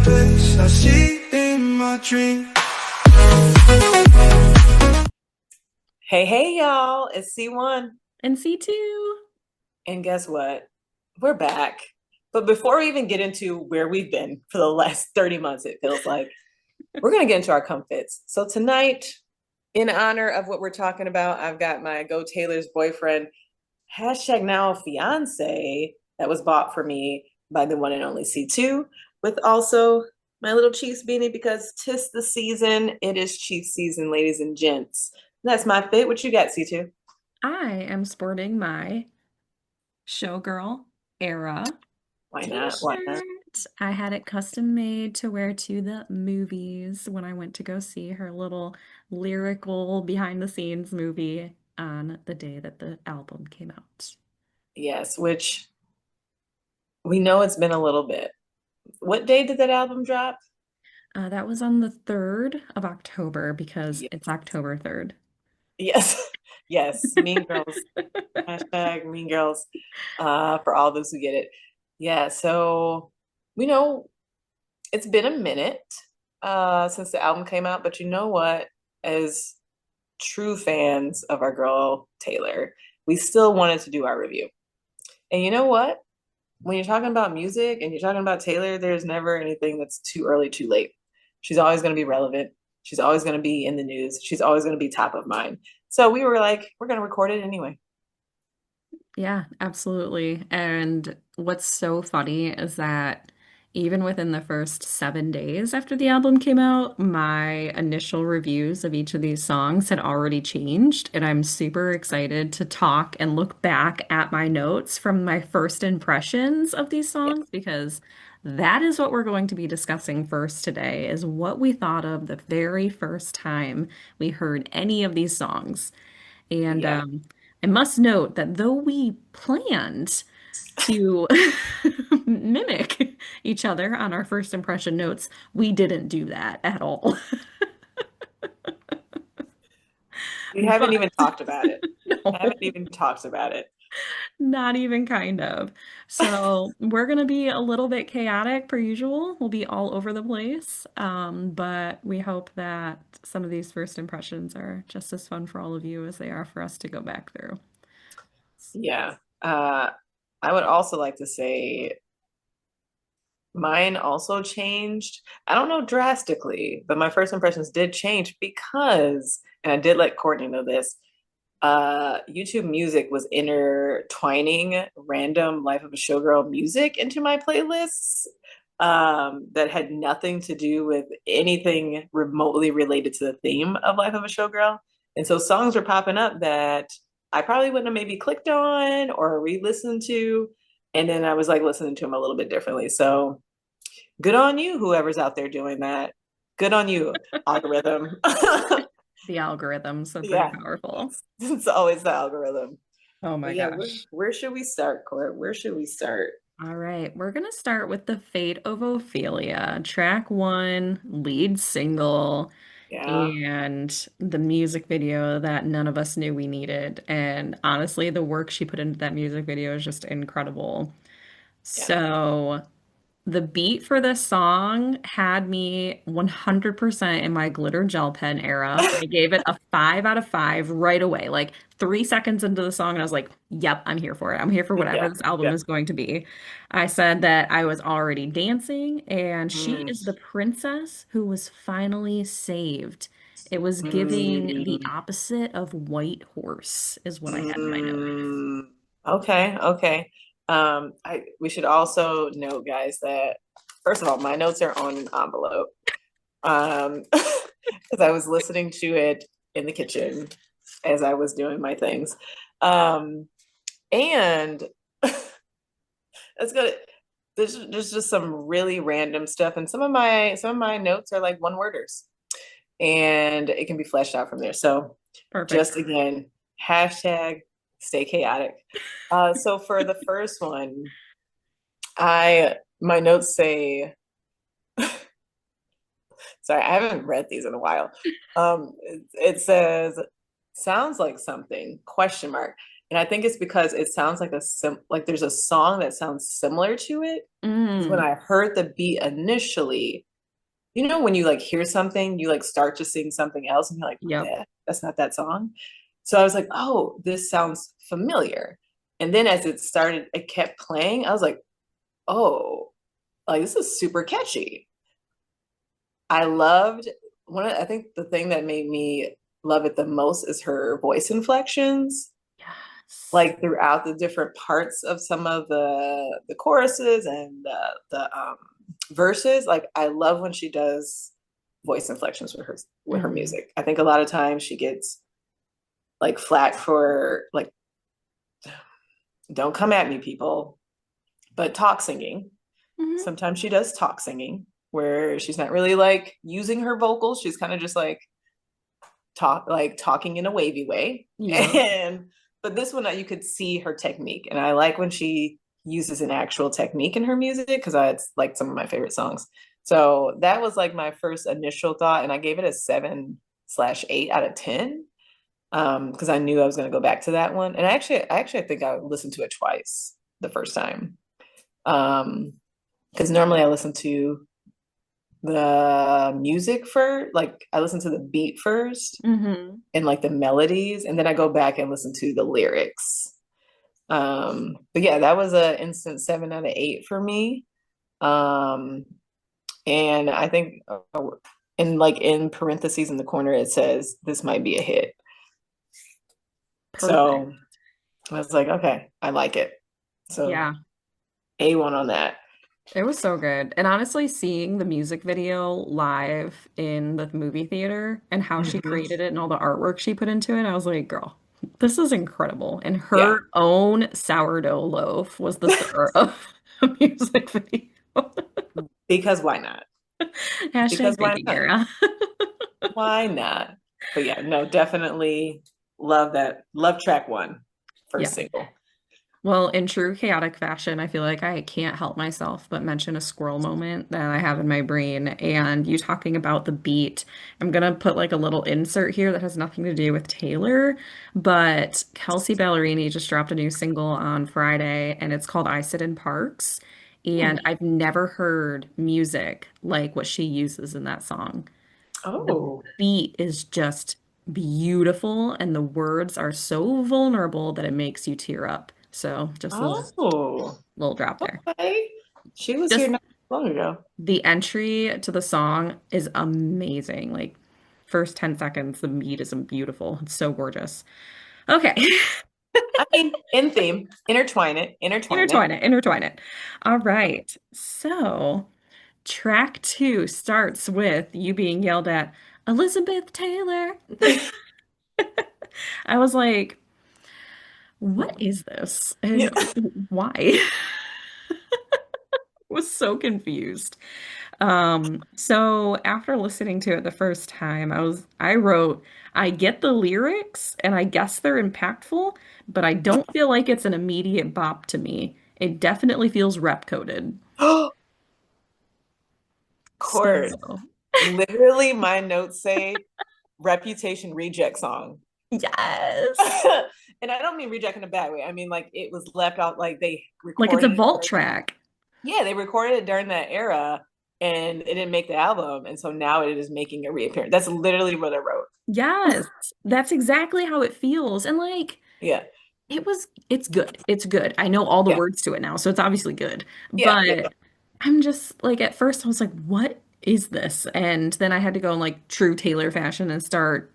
face I see in my dream. Hey, hey, y'all, it's C1. And C2. And guess what? We're back. But before we even get into where we've been for the last 30 months, it feels like we're going to get into our comfits. So, tonight, in honor of what we're talking about, I've got my Go Taylor's boyfriend, hashtag now fiance, that was bought for me by the one and only C2, with also my little Chiefs beanie because 'tis the season. It is Chiefs season, ladies and gents. That's my fit. What you got, C2? I am sporting my Showgirl era Why not? Why not? t-shirt. I had it custom made to wear to the movies when I went to go see her little lyrical behind the scenes movie on the day that the album came out. Yes, which we know it's been a little bit. What day did that album drop? That was on the 3rd of October because Ye- it's October 3rd. Yes, yes. Mean Girls. Hashtag Mean Girls. For all those who get it. Yeah, so we know it's been a minute since the album came out, but you know what? As true fans of our girl Taylor, we still wanted to do our review. And you know what? When you're talking about music and you're talking about Taylor, there's never anything that's too early, too late. She's always going to be relevant. She's always going to be in the news. She's always going to be top of mind. So we were like, we're going to record it anyway. Yeah, absolutely. And what's so funny is that even within the first 7 days after the album came out, my initial reviews of each of these songs had already changed. And I'm super excited to talk and look back at my notes from my first impressions of these Yeah. songs because that is what we're going to be discussing first today, is what we thought of the very first time we heard any of these songs. And Yeah. I must note that though we planned to mimic each other on our first impression notes, we didn't do that at all. We haven't But even talked about it. no, Haven't even talked about it. not even kind of. So we're going to be a little bit chaotic per usual. We'll be all over the place. But we hope that some of these first impressions are just as fun for all of you as they are for us to go back through. Yeah. I would also like to say mine also changed. I don't know drastically, but my first impressions did change because, and I did let Courtney know this, YouTube Music was intertwining random Life of a Showgirl music into my playlists that had nothing to do with anything remotely related to the theme of Life of a Showgirl. And so songs were popping up that I probably wouldn't have maybe clicked on or re-listened to. And then I was like listening to them a little bit differently. So good on you, whoever's out there doing that. Good on you, algorithm. The algorithms are pretty Yeah, powerful. it's always the algorithm. Oh But my yeah, gosh. where should we start, Court? Where should we start? All right, we're gonna start with The Fate of Ophelia, track one, lead single, Yeah, and the music video that none of us knew we needed. And honestly, the work she put into that music video is just incredible. yeah, So the beat for this song had me 100% in my glitter gel pen era. I gave it a 5 out of 5 right away. Like 3 seconds into the song, and I was like, yep, I'm here for it. I'm here for whatever yeah, this album yeah. is going to be. I said that I was already dancing, and she Mm, is the princess who was finally saved. It was giving the mm, opposite of White Horse, is what I had in my notes. mm. Okay, okay. I we should also note, guys, that first of all, my notes are on an envelope. Because I was listening to it in the kitchen as I was doing my things. And that's good. There's just some really random stuff, and some of my notes are like one worders, and it can be fleshed out from there. So Perfect. just again, hashtag stay chaotic. So for the first one, I my notes say, sorry, I haven't read these in a while. It says sounds like something question mark. And I think it's because it sounds like like there's a song that sounds similar to it. Because when Mm, I heard the beat initially, you know, when you like hear something, you like start to sing something else and you're like, yep. that's not that song. So I was like, oh, this sounds familiar. And then as it started, it kept playing. I was like, oh, like this is super catchy. I loved I think the thing that made me love it the most is her voice inflections, Yes. like throughout the different parts of some of the choruses and the verses. Like I love when she does voice inflections with her Mhm. music. I think a lot of times she gets like flack for like don't come at me people, but talk singing. Mhm. Sometimes she does talk singing where she's not really like using her vocals. She's kind of just like talking in a wavy way. Yep. And but this one you could see her technique. And I like when she uses an actual technique in her music because it's like some of my favorite songs. So that was like my first initial thought, and I gave it a 7/8 out of 10 because I knew I was going to go back to that one. And I think I listened to it twice the first time. Because normally I listen to the music first, like I listen to the beat first Hmm. and like the melodies, and then I go back and listen to the lyrics. But yeah, that was a instant 7/8 for me. Um, and I think in like in parentheses in the corner it says this might be a hit. Perfect. So I was like, okay, I like it. So Yeah. A1 on that. It was so good. And honestly, seeing the music video live in the movie theater and how she Mhm. created it and all the artwork she put into it, I was like, girl, this is incredible. And Yeah. her own sourdough loaf was the star of the music video. Because why not? Because Hashtag why baking not? era. Why not? But yeah, no, definitely love that. Love track one, Yeah. first single. Well, in true chaotic fashion, I feel like I can't help myself but mention a squirrel moment that I have in my brain. And you talking about the beat, I'm gonna put like a little insert here that has nothing to do with Taylor, but Kelsey Ballerini just dropped a new single on Friday, and it's called I Sit in Parks. Hmm. And I've never heard music like what she uses in that song. The Oh, beat is just beautiful, and the words are so vulnerable that it makes you tear up. So just a oh, little drop there. okay. She was here Just not long ago. the entry to the song is amazing. Like first 10 seconds, the beat is beautiful. It's so gorgeous. Okay. I mean, in theme, intertwine it, intertwine it. Intertwine it, intertwine it. All right. So track two starts with you being yelled at, Elizabeth Taylor. I was like, what is this? Yeah. And why? Was so confused. So after listening to it the first time, I wrote, I get the lyrics and I guess they're impactful, but I don't feel like it's an immediate bop to me. It definitely feels rep coded. Of course. So, Literally, my notes say reputation reject song. yes. And I don't mean reject in a bad way. I mean like it was left out like they Like it's a recorded it vault during track. yeah, they recorded it during that era and it didn't make the album. And so now it is making a reappearance. That's literally what I wrote. Yes. That's exactly how it feels. And like Yeah. it's good. It's good. I know all the Yeah. words to it now, so it's obviously good. Yeah. Yeah. But I'm just like at first I was like, what is this? And then I had to go in like true Taylor fashion and start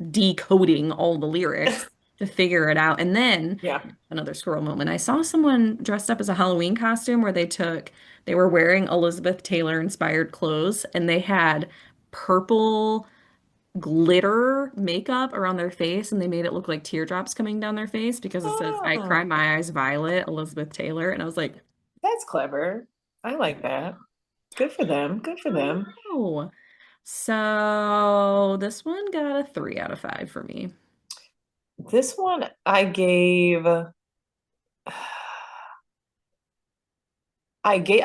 decoding all the lyrics to figure it out. And then Yeah. another squirrel moment. I saw someone dressed up as a Halloween costume where they were wearing Elizabeth Taylor inspired clothes and they had purple glitter makeup around their face and they made it look like teardrops coming down their face because it says I Oh, cry my eyes violet, Elizabeth Taylor. And I was like, that's clever. I like that. Good for them. Good for them. oh. So this one got a 3 out of 5 for me. This one I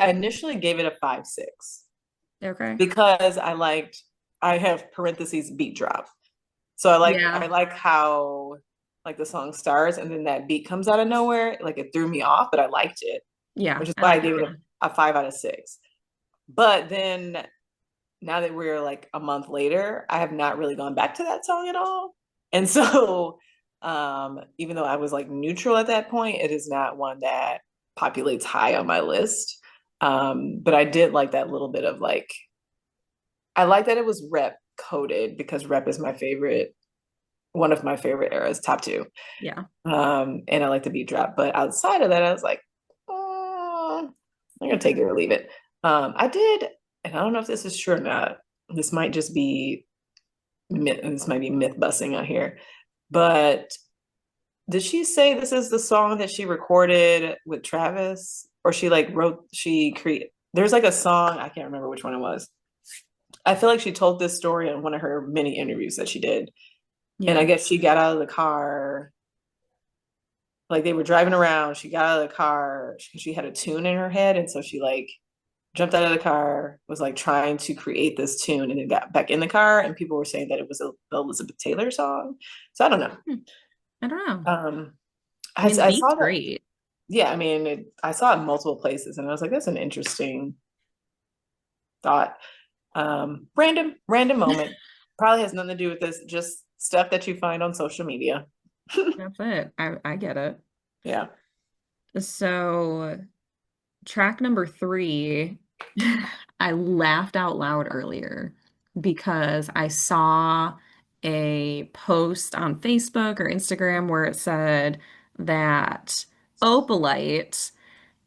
initially gave it a 5/6 Okay. because I have parentheses beat drop. So Yeah. I like how like the song starts and then that beat comes out of nowhere, like it threw me off, but I liked it, Yeah, which is I why I like it gave it too. a 5 out of 6. But then now that we're like a month later, I have not really gone back to that song at all. And so even though I was like neutral at that point, it is not one that populates high on my list. But I did like that little bit of like, I like that it was rep coded because rep is my favorite, one of my favorite eras, top two. Yeah. And I like the beat drop. But outside of that, I was like, oh, I'm gonna take it or leave it. I did, and I don't know if this is true or not. This might just be myth, and this might be myth busting out here. But did she say this is the song that she recorded with Travis? Or she like wrote, she created, there's like a song, I can't remember which one it was. I feel like she told this story in one of her many interviews that she did. And I Yeah. guess she got out of the car, like they were driving around. She got out of the car. She had a tune in her head. And so she like jumped out of the car, was like trying to create this tune, and then got back in the car. And people were saying that it was a Elizabeth Taylor song. So I don't know. Hmm, I don't know. Um, I mean, the I beat's saw that. great. Yeah, I mean, I saw it in multiple places, and I was like, that's an interesting thought. Random moment. Probably has nothing to do with this, just stuff that you find on social media. That's it. I get it. Yeah. So, track number 3, I laughed out loud earlier because I saw a post on Facebook or Instagram where it said that Opalite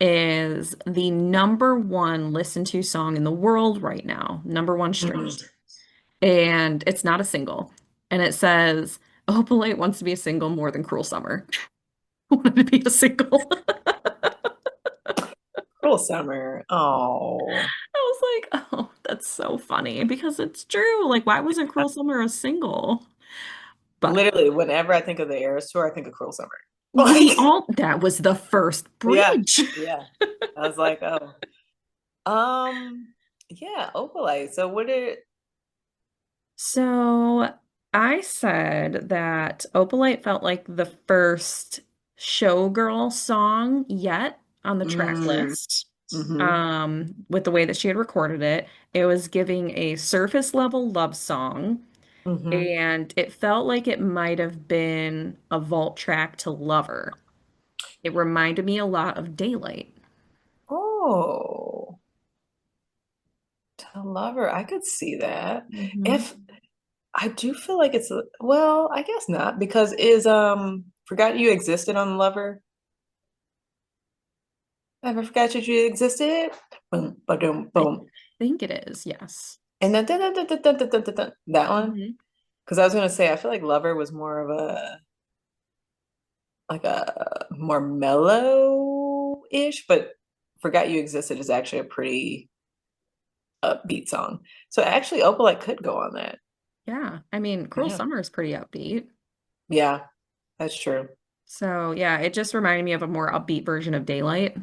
is the number one listened to song in the world right now, number one Mhm. streamed. And it's not a single. And it says, Opalite wants to be a single more than Cruel Summer. Wanted to be a single. Cruel Summer. Oh, I was like, oh, that's so funny because it's true. Like, why wasn't Cruel Summer a single? But literally, whenever I think of the Eras Tour, I think of Cruel Summer. we Like, all, that was the first yeah, bridge. yeah. I was like, oh, yeah, Opalite. So what did? So I said that Opalite felt like the first Showgirl song yet on the track Mm, list. hmm. With the way that she had recorded it, it was giving a surface level love song, Hmm. and it felt like it might have been a vault track to Lover. It reminded me a lot of Daylight. Oh, to Lover, I could see that. Hmm. If I do feel like it's well, I guess not because is Forgot You Existed on Lover. Ever forgot that you existed? Boom, boom, I boom. think it is, yes. And then that one. Hmm. Because I was gonna say, I feel like Lover was more of a like a more mellow-ish, but Forgot You Existed is actually a pretty upbeat song. So actually Opalite could go on that. Yeah, I mean, Cruel Yeah. Summer is pretty upbeat. Yeah, that's true. So yeah, it just reminded me of a more upbeat version of Daylight,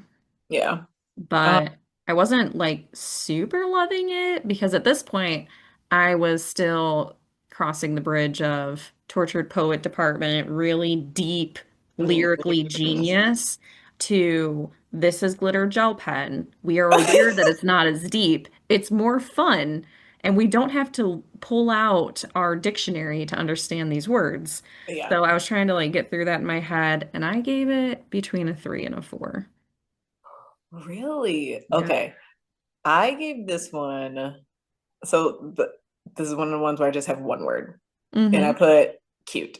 Yeah. Uh, but I wasn't like super loving it because at this point I was still crossing the bridge of tortured poet department, really deep lyrically genius to this is glitter gel pen. We are aware that it's not as deep. It's more fun, and we don't have to pull out our dictionary to understand these words. yeah. So I was trying to like get through that in my head, and I gave it between a 3 and a 4. Really? Yeah. Okay. I gave this one, so this is one of the ones where I just have one word, and I Hmm. put cute.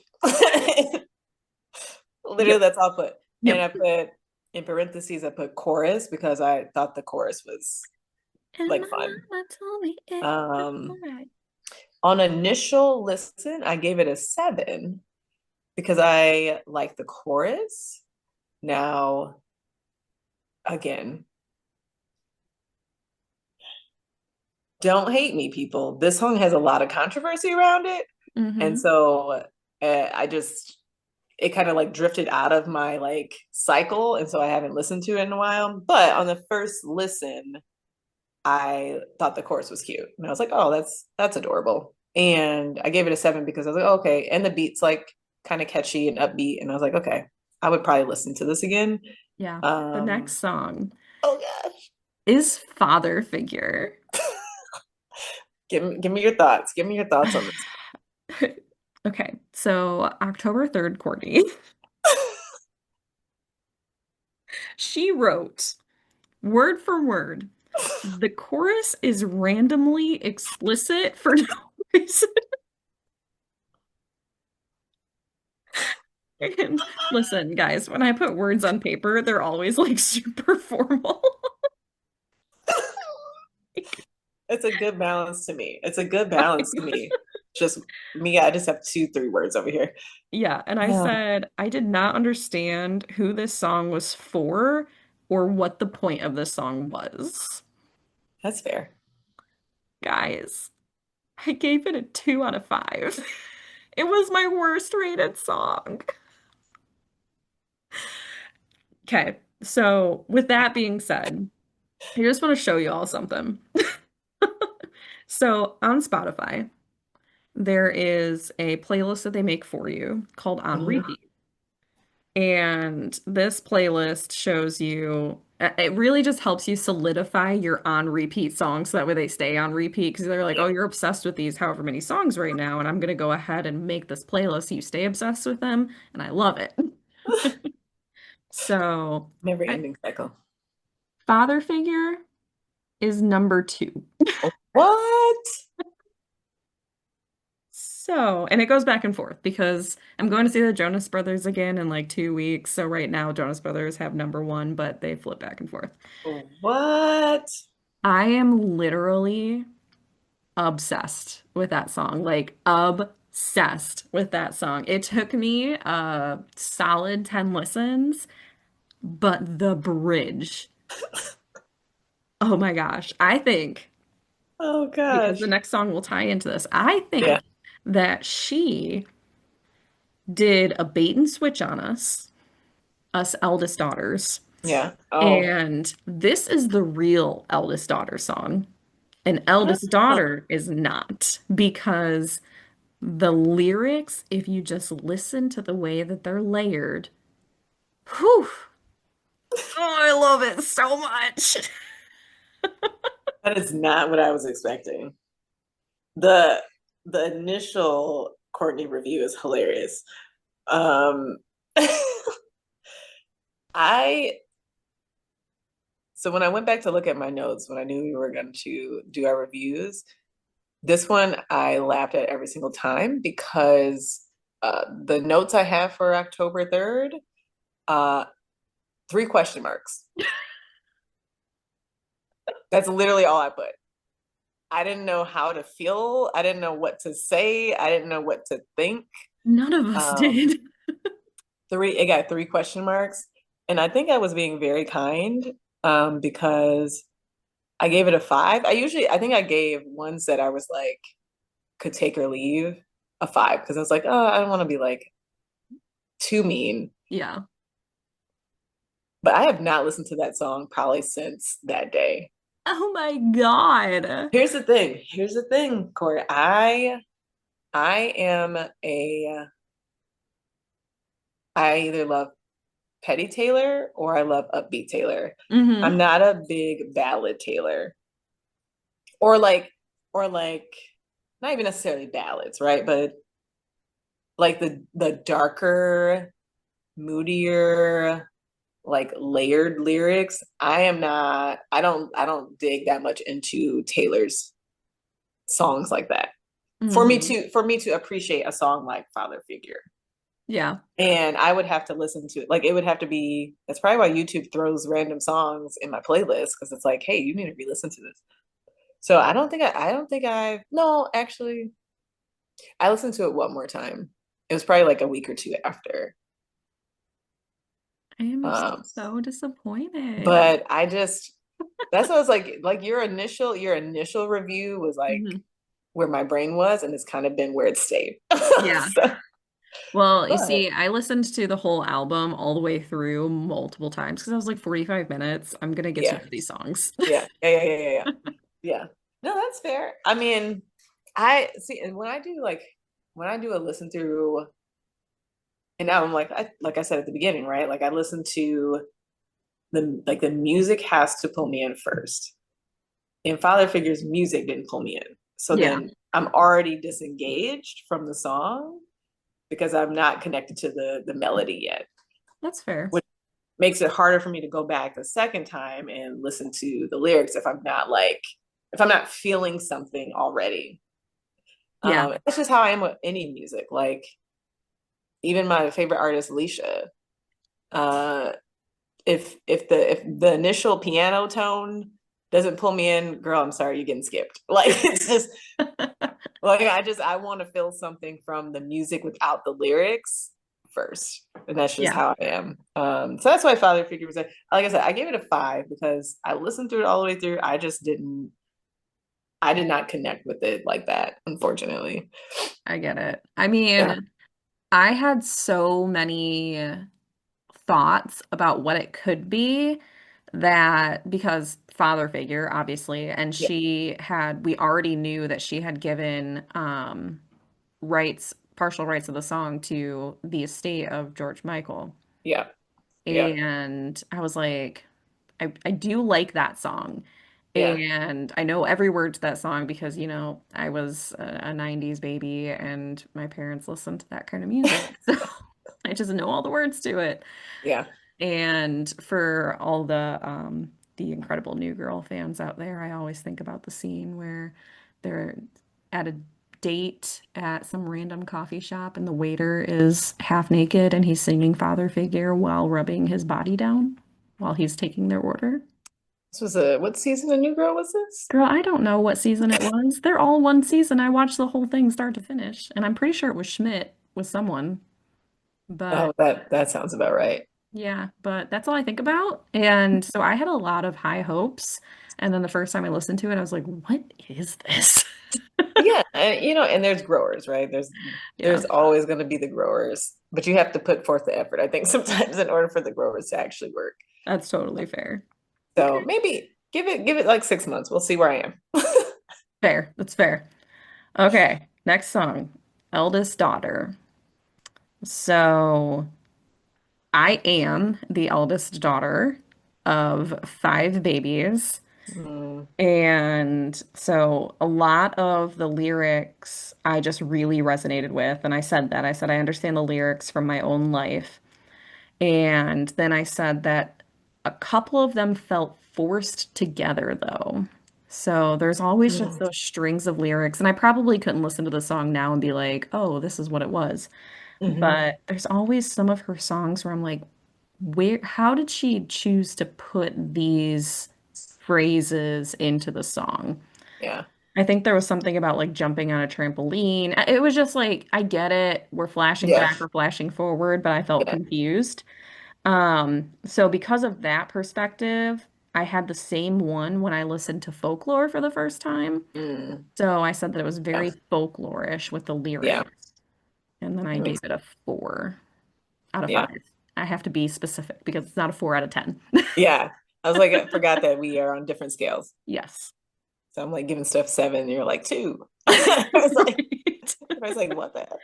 Literally, Yep. that's all I put. And Yep. I put in parentheses, I put chorus because I thought the chorus was And like my fun. mama told me it was Um, alright. on initial listen, I gave it a 7 because I like the chorus. Now, again, don't hate me, people. This song has a lot of controversy around it. And Hmm. so I just, it kind of like drifted out of my like cycle. And so I haven't listened to it in a while. But on the first listen, I thought the chorus was cute. And I was like, oh, that's adorable. And I gave it a 7 because I was like, oh, okay. And the beat's like kind of catchy and upbeat, and I was like, okay, I would probably listen to this again. Yeah. The next Um, song oh gosh, is Father Figure. give me your thoughts. Give me your thoughts on this. Okay, so October 3rd, Courtney, she wrote word for word, the chorus is randomly explicit for no reason. And listen, guys, when I put words on paper, they're always like super formal. It's a good balance to me. It's a good balance to me. Just me, I just have two, three words over here. Yeah, and I Oh, said I did not understand who this song was for or what the point of this song was. that's fair. Guys, I gave it a 2 out of 5. It was my worst rated song. Okay, so with that being said, I just want to show you all something. So on Spotify, there is a playlist that they make for you called On Mhm. Repeat. And this playlist shows you, it really just helps you solidify your on repeat songs so that way they stay on repeat because they're like, oh, Yeah, you're obsessed with these however many songs right now, and I'm going to go ahead and make this playlist so you stay obsessed with them. And I love it. So, never I- ending cycle. Father Figure is number 2. What? So, and it goes back and forth because I'm going to see the Jonas Brothers again in like 2 weeks. So right now, Jonas Brothers have number 1, but they flip back and forth. What? I am literally obsessed with that song, like obsessed with that song. It took me a solid 10 listens, but the bridge, oh my gosh. I think, Oh because the gosh. next song will tie into this, I Yeah, think that she did a bait and switch on us eldest daughters. yeah. Oh. And this is the real eldest daughter song. An eldest Ah. daughter is not because the lyrics, if you just listen to the way that they're layered, whew, oh, I love it so much. That is not what I was expecting. The the initial Courtney review is hilarious. Um I so when I went back to look at my notes when I knew we were going to do our reviews, this one I laughed at every single time because the notes I have for October 3rd, uh, three question marks. That's literally all I put. I didn't know how to feel. I didn't know what to say. I didn't know what to think. None of us Um, did. it got three question marks. And I think I was being very kind because I gave it a 5. I think I gave ones that I was like, could take or leave a 5 because I was like, oh, I don't want to be like too mean. Yeah. But I have not listened to that song probably since that day. Oh my God. Here's the thing. Here's the thing, Corey. I am a I either love Petty Taylor or I love upbeat Taylor. I'm Hmm. not a big ballad Taylor. Or like or like not even necessarily ballads, right? But like the darker, moodier, like layered lyrics. I don't dig that much into Taylor's songs like that. Hmm. For me to appreciate a song like Father Figure. Yeah. And I would have to listen to it. Like it would have to be that's probably why YouTube throws random songs in my playlist because it's like, hey, you need to re-listen to this. So I don't think I've no, actually I listened to it one more time. It was probably like a week or two after. I am Um, so disappointed. but I just that's what I was like your initial review was like Hmm. where my brain was, and it's kind of been where it stayed. Yeah. So, Well, you but see, I listened to the whole album all the way through multiple times because I was like 45 minutes. I'm gonna get to yeah, know these songs. yeah. No, that's fair. I mean, I see, and when I do a listen through And now I'm like I said at the beginning, right? Like I listen to the music has to pull me in first. And Father Figure's music didn't pull me in. So Yeah, then I'm already disengaged from the song because I'm not connected to the melody yet, that's fair. which makes it harder for me to go back the second time and listen to the lyrics if I'm not feeling something already. Yeah, That's just how I am with any music. Like even my favorite artist, Alicia. Uh, if the initial piano tone doesn't pull me in, girl, I'm sorry, you're getting skipped. Like it's just like I want to feel something from the music without the lyrics first. And that's just yeah, how I am. So that's why Father Figure was like I said, I gave it a 5 because I listened through it all the way through. I did not connect with it like that, unfortunately. I get it. I Yeah. mean, I had so many thoughts about what it could be that because father figure, obviously, and Yeah. we already knew that she had given partial rights of the song to the estate of George Michael. Yeah. Yeah. And I was like, I do like that song. Yeah. And I know every word to that song because, I was a 90s baby and my parents listened to that kind of music. So I just know all the words to it. Yeah. And for all the incredible New Girl fans out there, I always think about the scene where they're at a date at some random coffee shop and the waiter is half naked and he's singing Father Figure while rubbing his body down while he's taking their order. This was a what season of New Girl was this? Girl, I don't know what season it was. They're all one season. I watched the whole thing start to finish, and I'm pretty sure it was Schmidt with someone. But Oh, that sounds about right. yeah, but that's all I think about. And so I had a lot of high hopes. And then the first time I listened to it, I was like, what is this? Yeah, and and there's growers, right? Yeah, There's always going to be the growers, but you have to put forth the effort, I think, sometimes in order for the growers to actually work. that's totally fair. So Okay. maybe give it like 6 months. We'll see where I am. Fair. That's fair. Okay, next song, Eldest Daughter. So I am the eldest daughter of five babies. Mm, And so a lot of the lyrics I just really resonated with. And I said that. I said, I understand the lyrics from my own life. And then I said that a couple of them felt forced together, though. So there's always just mm, those strings of lyrics. And I probably couldn't listen to the song now and be like, oh, this is what it was. mhm. But there's always some of her songs where I'm like, how did she choose to put these phrases into the song? Yeah. I think there was something about like jumping on a trampoline. It was just like, I get it. We're flashing Yeah. back or flashing forward, but I felt Yeah. confused. So because of that perspective, I had the same one when I listened to folklore for the first time. Mm, So I said that it was yeah. very folklorish with the Yeah. lyrics, and then I That gave makes it a 4 out of yeah. 5. I have to be specific because it's not a 4 out of 10. Yeah. I was like, I forgot that we are on different scales. Yes. So I'm like giving stuff 7, and you're like 2. I was like, Right. I was like, what the heck?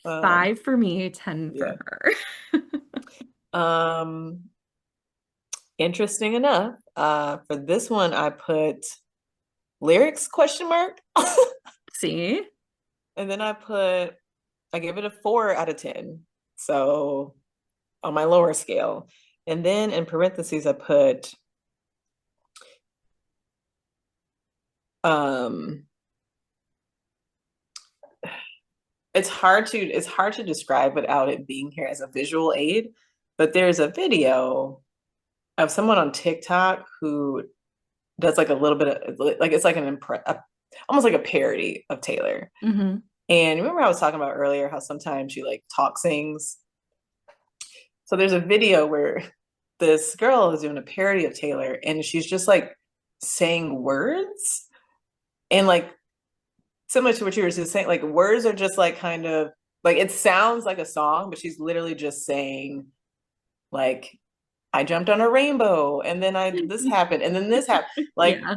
5 for me, 10 Yeah. for her. Um, Interesting enough, for this one I put lyrics question mark. See? And then I give it a 4 out of 10. So on my lower scale. And then in parentheses I put um it's hard to describe without it being here as a visual aid, but there's a video of someone on TikTok who does like a little bit of like it's like almost like a parody of Taylor. Hmm. And remember I was talking about earlier how sometimes she like talk sings. So there's a video where this girl is doing a parody of Taylor and she's just like saying words and like similar to what you were just saying, like words are just like kind of like it sounds like a song, but she's literally just saying like I jumped on a rainbow and then I this happened and then this happened. Like, Yeah,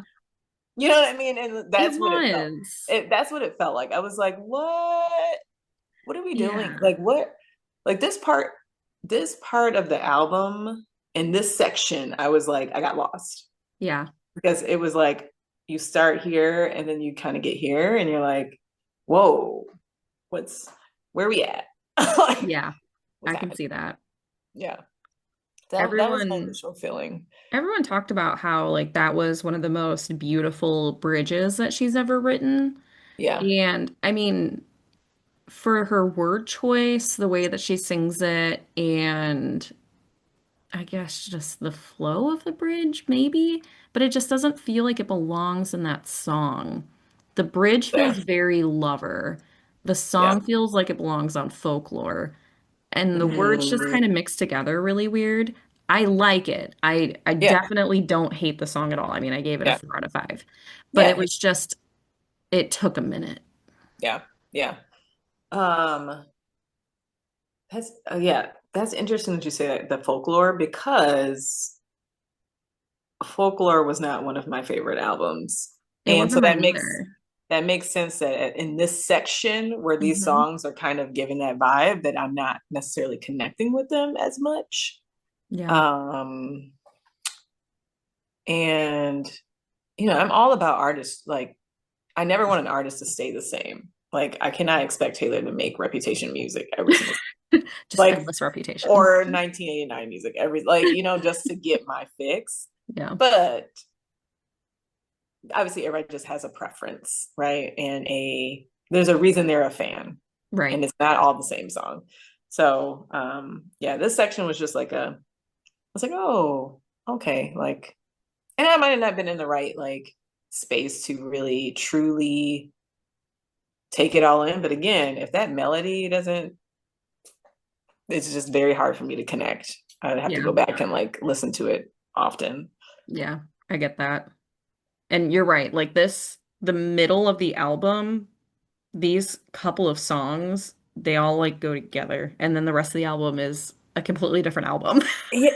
you know what I mean? And it that's what it felt. was. That's what it felt like. I was like, what? What are we doing? Yeah. Like what? like this part of the album in this section, I was like, I got lost Yeah. because it was like you start here and then you kind of get here and you're like, whoa, what's where we at? Like, Yeah. what's I can happening? see that. Yeah. That was my Everyone initial feeling. everyone talked about how like that was one of the most beautiful bridges that she's ever written. Yeah. And I mean, for her word choice, the way that she sings it, and I guess just the flow of the bridge, maybe, but it just doesn't feel like it belongs in that song. The bridge Yeah. feels very Lover. The Yeah. song feels like it belongs on Folklore, and the words just Mhm. kind of mix together really weird. I like it. I Yeah. definitely don't hate the song at all. I mean, I gave it a Yeah. 4 out of 5, but it Yeah. was just it took a minute. Yeah. Yeah. Um, yeah, that's interesting that you say that, the folklore, because folklore was not one of my favorite albums. It And so wasn't mine either. that makes sense that in this section where these Hmm. songs are kind of giving that vibe that I'm not necessarily connecting with them as much. Yeah. Um, and I'm all about artists. Like, I never want an artist to stay the same. Like, I cannot expect Taylor to make Reputation music every single Just like endless reputation. or 1989 music every like just to get my fix. Yeah. But obviously everybody just has a preference, right? And there's a reason they're a fan, and Right. it's not all the same song. So yeah, this section was just like I was like, oh, okay, like, and I might have not been in the right like space to really truly take it all in. But again, if that melody doesn't, it's just very hard for me to connect. I'd have to Yeah. go back and like listen to it often. Yeah. I get that. And you're right. Like this, the middle of the album, these couple of songs, they all like go together. And then the rest of the album is a completely different album. Yeah,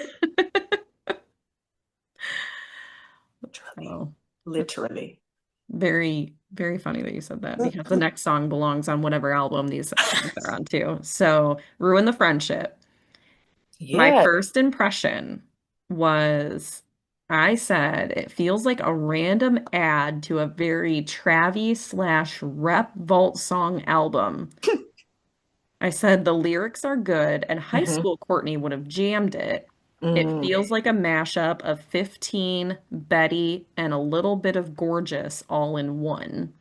literally, So that's literally. very, very funny that you said that because the next song belongs on whatever album these songs are on too. So, Ruin the Friendship. My Yeah. first impression was I said it feels like a random ad to a very Travie/Rep Vault song album. I said the lyrics are good and high Mhm. school Courtney would have jammed it. It Mm. feels like a mashup of 15, Betty, and a little bit of Gorgeous all in one.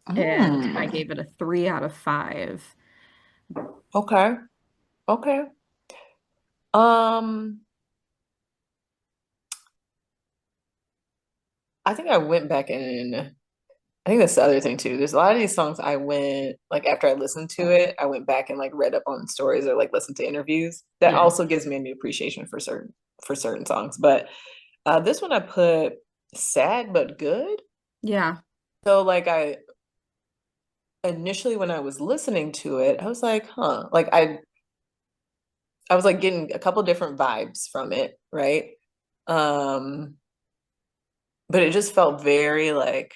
And I Mm. gave it a 3 out of 5. Okay. Okay. Um, I think I went back and I think that's the other thing too. There's a lot of these songs I went like after I listened to it, I went back and like read up on stories or like listened to interviews. That Yeah. also gives me a new appreciation for certain songs. But this one I put sad but good. Yeah. So like I initially when I was listening to it, I was like, huh. Like I was like getting a couple different vibes from it, right? Um, but it just felt very like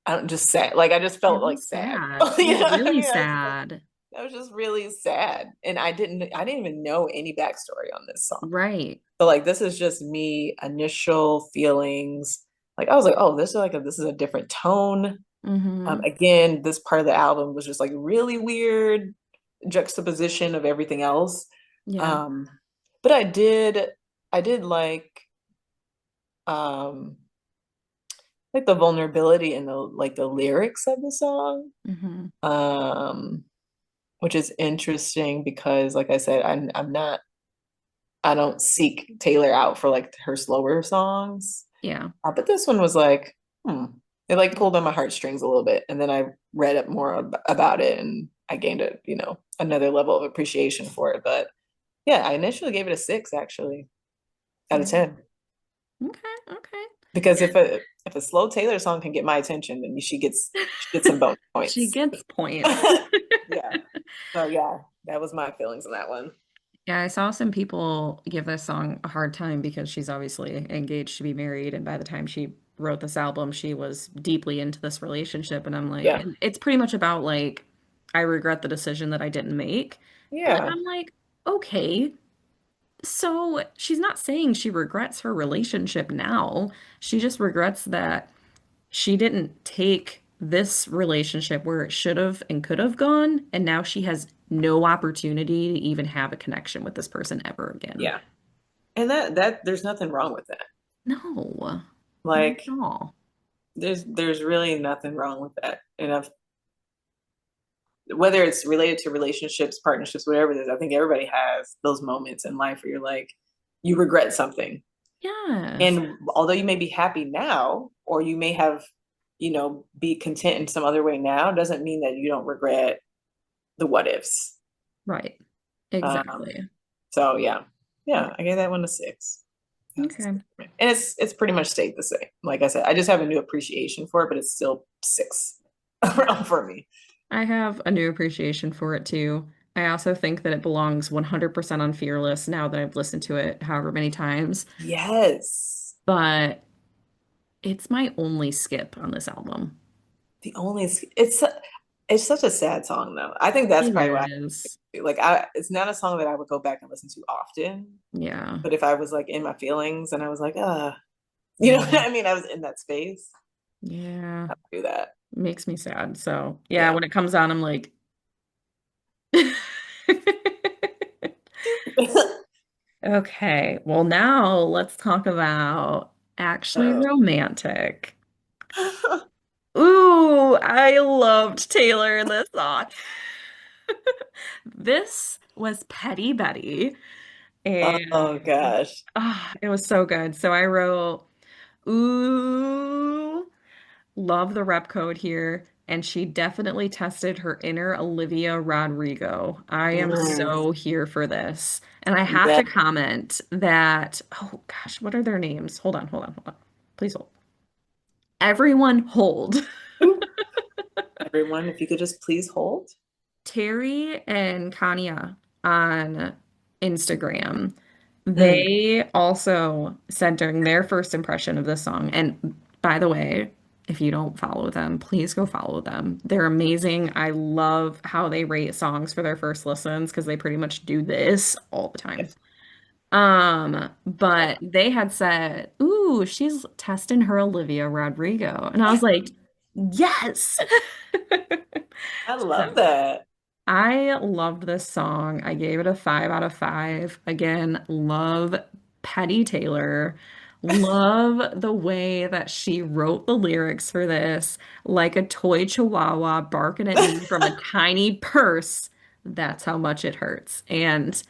I don't just sad. Like I just It felt like was sad. sad. It You was know what I really mean? sad. I was just really sad. And I didn't even know any backstory on this song. Right. So like this is just me initial feelings. Like I was like, oh, this is a different tone. Hmm. Again, this part of the album was just like really weird juxtaposition of everything else. Yeah. Um, but I did um like the vulnerability in the lyrics of the song. Hmm. Um, which is interesting because like I said, I don't seek Taylor out for like her slower songs. Yeah. But this one was like, it like pulled on my heartstrings a little bit. And then I read up more about it and I gained another level of appreciation for it. But yeah, I initially gave it a 6 actually out of Yeah. 10. Okay. Okay. Because if a slow Taylor song can get my attention, then she gets some bonus She points. gets points. Yeah. So yeah, that was my feelings on that one. Yeah, I saw some people give this song a hard time because she's obviously engaged to be married, and by the time she wrote this album, she was deeply into this relationship. And I'm like, Yeah. and it's pretty much about like I regret the decision that I didn't make. But Yeah. I'm like, okay, so she's not saying she regrets her relationship now. She just regrets that she didn't take this relationship where it should have and could have gone, and now she has no opportunity to even have a connection with this person ever again. Yeah. And that there's nothing wrong with that. No, not Like at all. there's really nothing wrong with that. And I've whether it's related to relationships, partnerships, whatever it is, I think everybody has those moments in life where you're like, you regret something. Yes, And although you may be happy now, or you may have, be content in some other way now, doesn't mean that you don't regret the what ifs. right. Um, Exactly. so yeah. Yeah, I gave that one a 6. That's a 6 Okay. for me. And it's pretty much stayed the same. Like I said, I just have a new appreciation for it, but it's still 6 around for me. I have a new appreciation for it too. I also think that it belongs 100% on Fearless now that I've listened to it however many times, Yes. but it's my only skip on this album. The only it's such a sad song though. I think that's It probably why is. like I it's not a song that I would go back and listen to often. Yeah. But if I was like in my feelings and I was like, you know Yeah. what I mean? I was in that space. Yeah. I would do that. Makes me sad. So, yeah, Yeah. when it comes on, I'm like, okay, well, now let's talk about actually Oh. romantic. Ooh, I loved Taylor in this song. This was Petty Betty, Oh and gosh. it was so good. So I wrote, ooh, love the rep code here. And she definitely tested her inner Olivia Rodrigo. I am Mm, so here for this. And I have yeah. to comment that, oh gosh, what are their names? Hold on, hold on, hold on. Please hold. Everyone hold. Everyone, if you could just please hold. Terry and Kanya on Instagram, Mm, they also said during their first impression of this song, and by the way, if you don't follow them, please go follow them. They're amazing. I love how they rate songs for their first listens because they pretty much do this all the yeah. time. But they had said, "Ooh, she's testing her Olivia Rodrigo." And I was like, "Yes." I So love that. I loved this song. I gave it a 5 out of 5. Again, love Patty Taylor. Love the way that she wrote the lyrics for this, like a toy chihuahua barking at me from a tiny purse. That's how much it hurts. And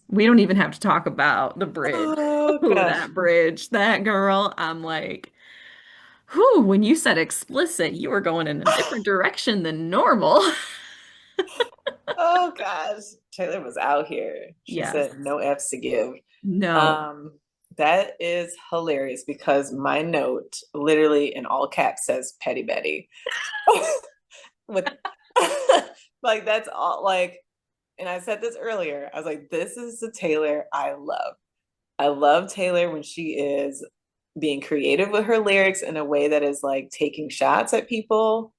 we don't even have to talk about the bridge. Oh Oh, gosh. that bridge, that girl. I'm like, whew, when you said explicit, you were going in a different direction than normal. Oh gosh. Taylor was out here. She Yes. said no F's to give. No. Um, that is hilarious because my note literally in all caps says Petty Betty. With like that's all like, and I said this earlier. I was like, this is the Taylor I love. I love Taylor when she is being creative with her lyrics in a way that is like taking shots at people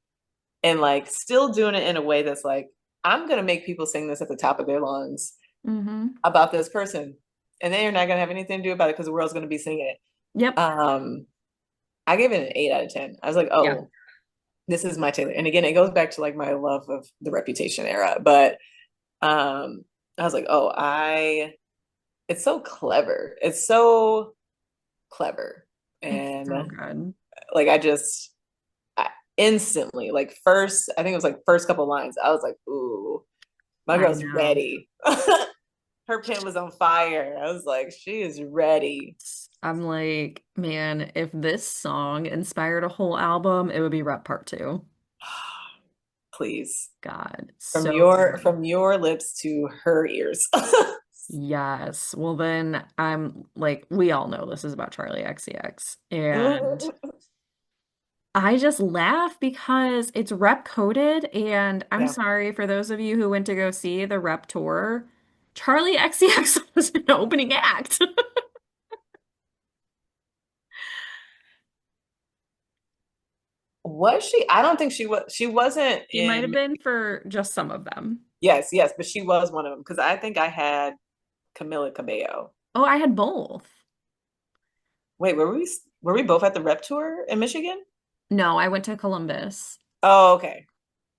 and like still doing it in a way that's like, I'm gonna make people sing this at the top of their lungs Hmm. about this person. And then you're not gonna have anything to do about it because the world's gonna be singing it. Yep. Um, I gave it an 8 out of 10. I was like, Yeah. oh, this is my Taylor. And again, it goes back to like my love of the Reputation era. But I was like, oh, it's so clever. It's so clever. It's And so good. like I instantly, like first, I think it was like first couple lines, I was like, ooh, my I girl's know. ready. Her pen was on fire. I was like, she is ready. I'm like, man, if this song inspired a whole album, it would be Rep Part 2. Please. God, From so your good. from your lips to her ears. Yes. Well, then I'm like, we all know this is about Charlie XCX. And I just laugh because it's rep coded. And I'm Yeah. sorry for those of you who went to go see the rep tour, Charlie XCX was an opening act. Was she? I don't think she was. She wasn't She might have in. been for just some of them. Yes, yes, but she was one of them because I think I had Camila Cabello. Oh, I had both. Wait, were we both at the rep tour in Michigan? No, I went to Columbus, Oh, okay.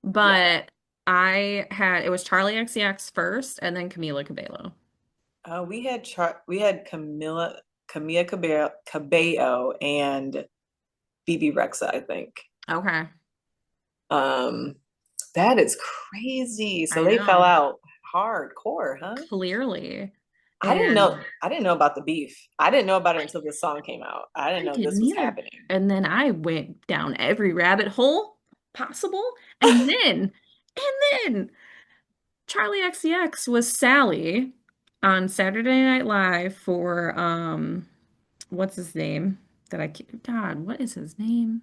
Yeah. but I had it was Charlie XCX first and then Camila Cabello. We had Camila Cabello and BB Rexa, I think. Okay. Um, that is crazy. So I they fell know. out hardcore, huh? Clearly. I didn't And know. I didn't know about the beef. I didn't know about it until this song came out. I didn't I know didn't this was either. happening. And then I went down every rabbit hole possible. And then Charlie XCX was Sally on Saturday Night Live for what's his name? God, what is his name?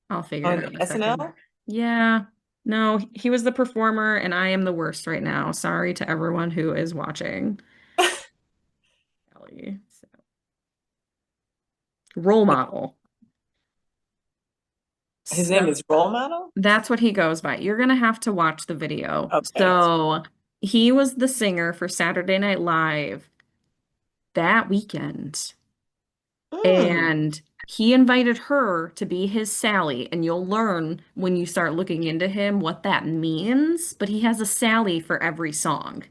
I'll figure it On out in a second. SNL? Yeah. No, he was the performer and I am the worst right now. Sorry to everyone who is watching. Sally. So, role model. His name So is Role Model? that's what he goes by. You're gonna have to watch the video. Okay. So he was the singer for Saturday Night Live that weekend. Mm. And he invited her to be his Sally. And you'll learn when you start looking into him what that means. But he has a Sally for every song.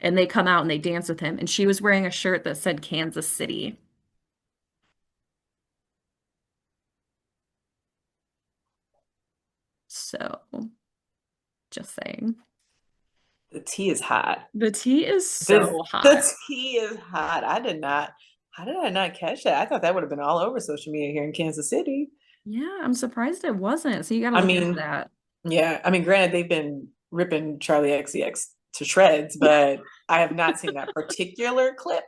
And they come out and they dance with him. And she was wearing a shirt that said Kansas City. So just saying. The tea is hot. The tea is The so hot. the tea is hot. I did not. How did I not catch that? I thought that would have been all over social media here in Kansas City. Yeah, I'm surprised it wasn't. So you got to I look into mean, that. yeah. I mean, granted, they've been ripping Charlie XCX to shreds, but I have not seen that particular clip.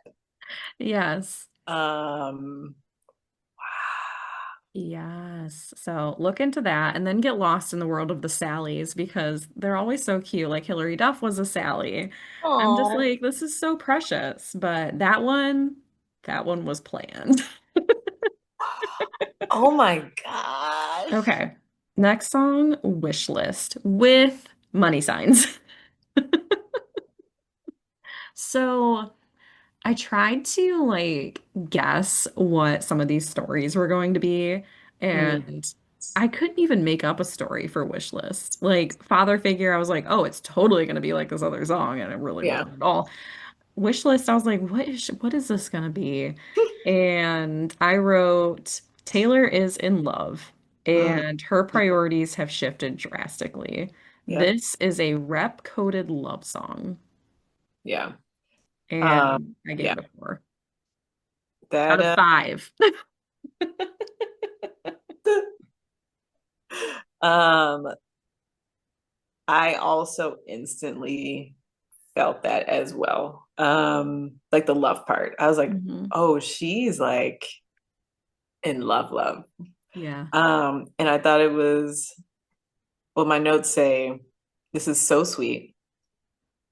Yes. Um, Yes. So look into that and then get lost in the world of the Sallys because they're always so cute. Like Hillary Duff was a Sally. I'm just wow. like, this is so precious. But that one was planned. Oh my gosh. Okay. Next song, Wish List with money signs. So I tried to like guess what some of these stories were going to be, Mm, and I couldn't even make up a story for Wish List. Like Father Figure, I was like, oh, it's totally going to be like this other song, and it really yeah. wasn't at all. Wish List, I was like, what is this going to be? And I wrote, Taylor is in love, Mm, and her priorities have shifted drastically. yep. This is a rep-coded love song, Yeah. and I gave Yeah. it a 4 out That of 5. um I also instantly felt that as well. Like the love part. I was like, Hmm. oh, she's like in love, love. Yeah. And I thought it was, well, my notes say, this is so sweet.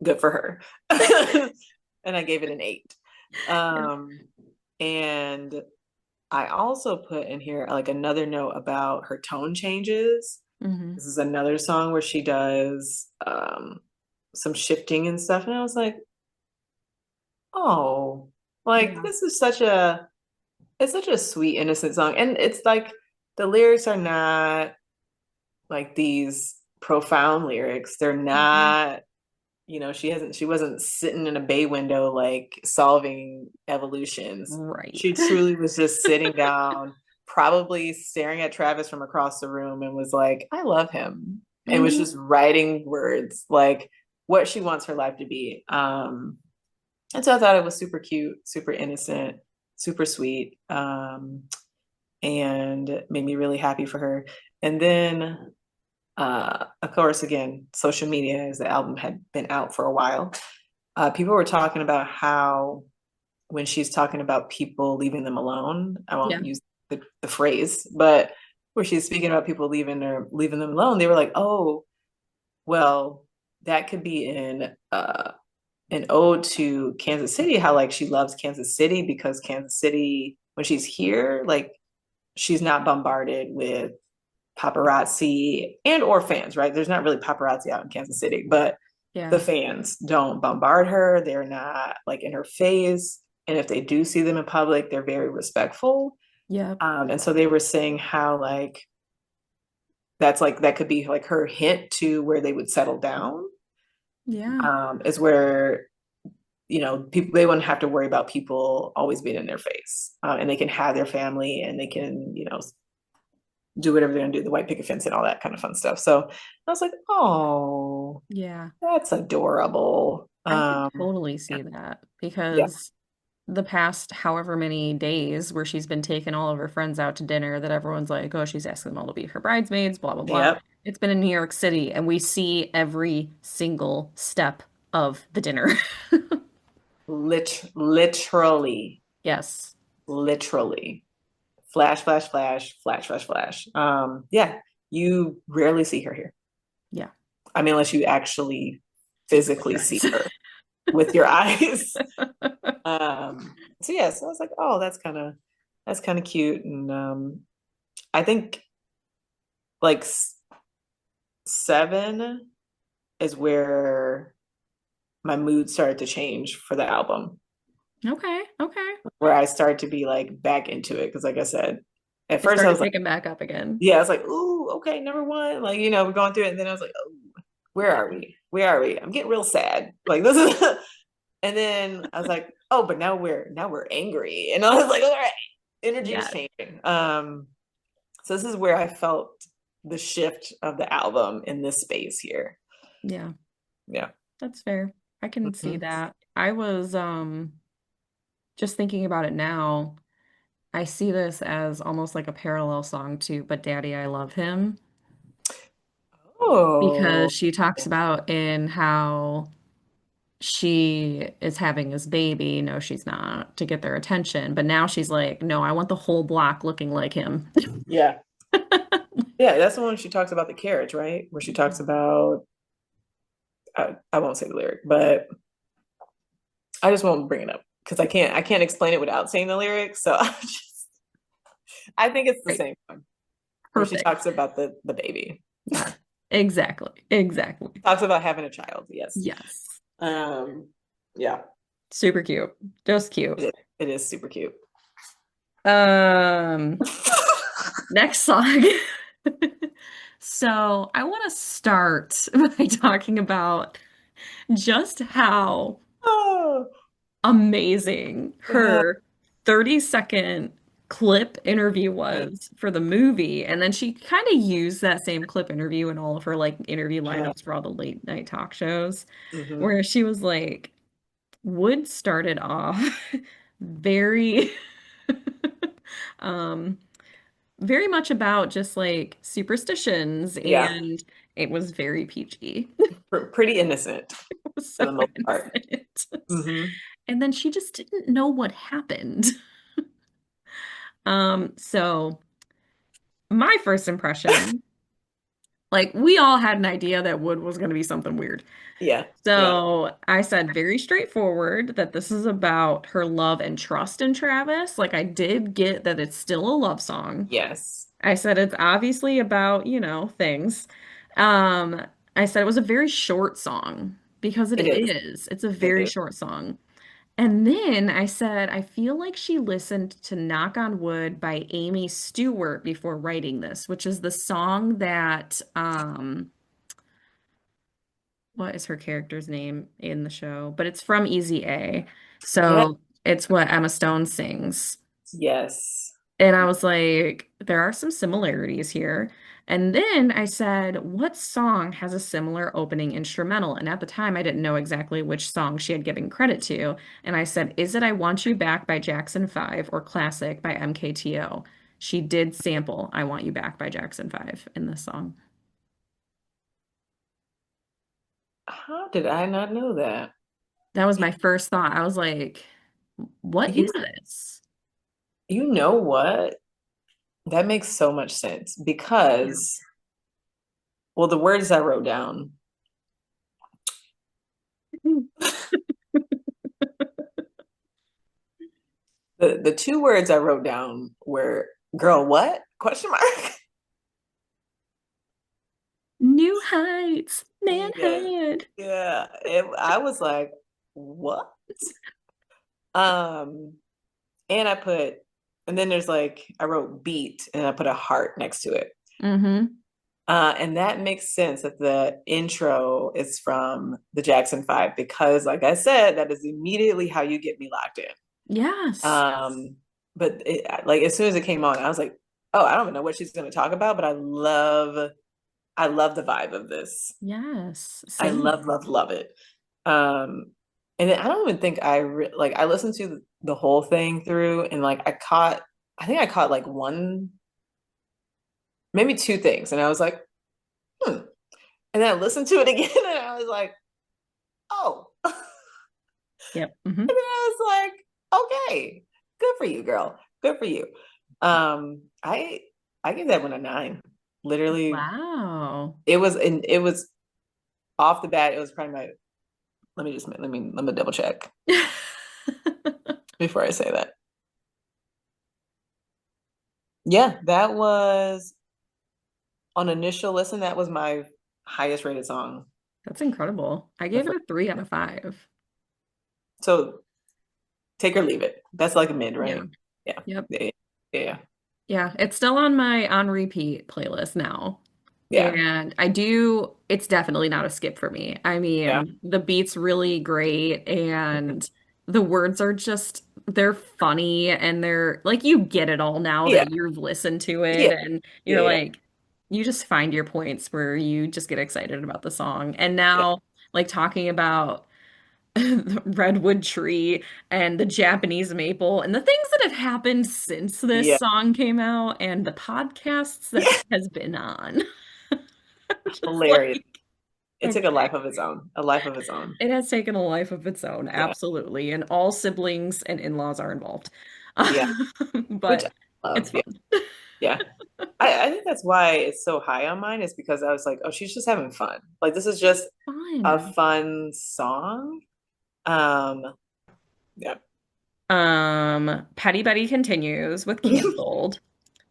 Good for her. And I gave it an 8. Yeah. Um, and I also put in here like another note about her tone changes. Hmm. This is another song where she does some shifting and stuff. And I was like, oh, like Yeah. this is such a sweet, innocent song. And it's like the lyrics are not like these profound lyrics. They're Hmm. not, she wasn't sitting in a bay window like solving evolutions. Right. She truly was just sitting down, probably staring at Travis from across the room and was like, I love him. And was just Hmm. writing words like what she wants her life to be. And so I thought it was super cute, super innocent, super sweet, and made me really happy for her. And then, of course, again, social media, as the album had been out for a while, people were talking about how when she's talking about people leaving them alone, I Yeah. won't use the phrase, but where she's speaking about people leaving them alone, they were like, oh, well, that could be in an ode to Kansas City, how like she loves Kansas City because Kansas City, when she's here, like she's not bombarded with paparazzi and or fans, right? There's not really paparazzi out in Kansas City, but Yeah. the fans don't bombard her. They're not like in her face. And if they do see them in public, they're very respectful. Yeah. And so they were saying how that's like that could be like her hint to where they would settle down. Yeah. Is where people they wouldn't have to worry about people always being in their face, and they can have their family and they can do whatever they're gonna do, the white picket fence and all that kind of fun stuff. So I was like, oh, Yeah. that's adorable. I could totally see that Yeah, because the past however many days where she's been taking all of her friends out to dinner that everyone's like, oh, she's asking them all to be her bridesmaids, blah, blah, blah. yep. It's been in New York City and we see every single step of the dinner. Literally, Yes. literally, flash, flash, flash, flash, flash, flash. Yeah, you rarely see her here. Yeah. I mean, unless you actually physically see Yes. her with your eyes. So yeah, so I was like, oh, that's kind of cute. And I think like 7 is where my mood started to change for the album, Okay. Okay. where I started to be like back into it. Cause like I said, at It first I started was like, picking back up again. yeah, I was like, ooh, okay, number one. Like, we're going through it. And then I was like, oh, where are we? Where are we? I'm getting real sad. Like this is and then I was like, oh, but now we're angry. And I was like, all right, energy is Yeah. changing. So this is where I felt the shift of the album in this space here. Yeah. Yeah. That's fair. I can see Mhm. that. I was just thinking about it now. I see this as almost like a parallel song to But Daddy, I Love Him Oh, because she talks about in how she is having his baby. No, she's not, to get their attention. But now she's like, no, I want the whole block looking like him. yeah. Yeah, that's the one she talks about the carriage, right? Where she talks about, I won't say the lyric, but I just won't bring it up because I can't explain it without saying the lyrics. So I think it's the Right. same one where she Perfect. talks about the baby. Exactly. Exactly. Talks about having a child. Yes. Yes. Um, yeah, Super cute. Just cute. it is super cute. Um, Next song. So I want to start by talking about just how Oh, amazing yeah. her 30-second clip interview Uh, was for the movie. And then she kind of used that same clip interview in all of her like interview lineups for all the late night talk shows, mhm. where she was like, Wood started off very um very much about just like superstitions Yeah, and it was very peachy. pretty innocent It was for so the most part. innocent. Hmm. And then she just didn't know what happened. So my first impression, like we all had an idea that Wood was going to be something weird. Yeah, yeah, So I said very straightforward that this is about her love and trust in Travis. Like I did get that it's still a love song. yes, I said it's obviously about, things. Um, I said it was a very short song because it it is. is. It's a It very is. short song. And then I said, I feel like she listened to Knock on Wood by Amy Stewart before writing this, which is the song that, what is her character's name in the show? But it's from Easy A. Yeah, So it's what Emma Stone sings. yes, And I was like, there are some similarities here. And then I said, what song has a similar opening instrumental? And at the time, I didn't know exactly which song she had given credit to. And I said, is it I Want You Back by Jackson 5 or Classic by MKTO? She did sample I Want You Back by Jackson 5 in this song. how did I not know that? That was my first thought. I was like, what You is this? you know what? That makes so much sense Yeah. because, well, the words I wrote down, the two words I wrote down were "girl, what?" question mark. Heights, Yeah, Manhattan. yeah. I was like, what? Um, and and then there's like, I wrote beat and I put a heart next to it. Mm-hmm. And that makes sense that the intro is from the Jackson Five because, like I said, that is immediately how you get me locked in. Yes. Um, but like as soon as it came on, I was like, oh, I don't even know what she's going to talk about, but I love the vibe of this. Yes. I love, Same. love, love it. Um, and then I don't even think like I listened to the whole thing through, and like I think I caught like one, maybe two things, and I was like, hmm. And then I listened to it again, and I was like, oh. And Yep. then I was like, okay, good for you, girl. Good for you. I give that one a 9. Literally, Wow. it was off the bat. It was probably my. Let me double check before I say that. Yeah, that was on initial listen. That was my highest rated song. That's incredible. I The gave it first, a 3 out of 5. so take or leave it. That's like a mid, Yeah. right? Yeah, Yep. yeah, yeah, Yeah. It's still on my on repeat playlist now. yeah, And it's definitely not a skip for me. I yeah, mean, the beat's really great and the words are they're funny and they're like, you get it all now yeah, that you've listened to it yeah, and yeah, you're yeah, like, you just find your points where you just get excited about the song. And yeah, now, like, talking about the redwood tree and the Japanese maple and the things that have happened since this yeah. song came out and the podcasts that Yeah. it has been on. Just Hilarious. like, It took a okay. life of its own. A life of its own. It has taken a life of its own, Yeah, absolutely. And all siblings and in-laws are involved. yeah. Which I But it's love. Yeah, fun. yeah. I think that's why it's so high on mine is because I was like, oh, she's just having fun. Like this is just a Fun. fun song. Um, yeah. Petty Betty continues with canceled. Yep.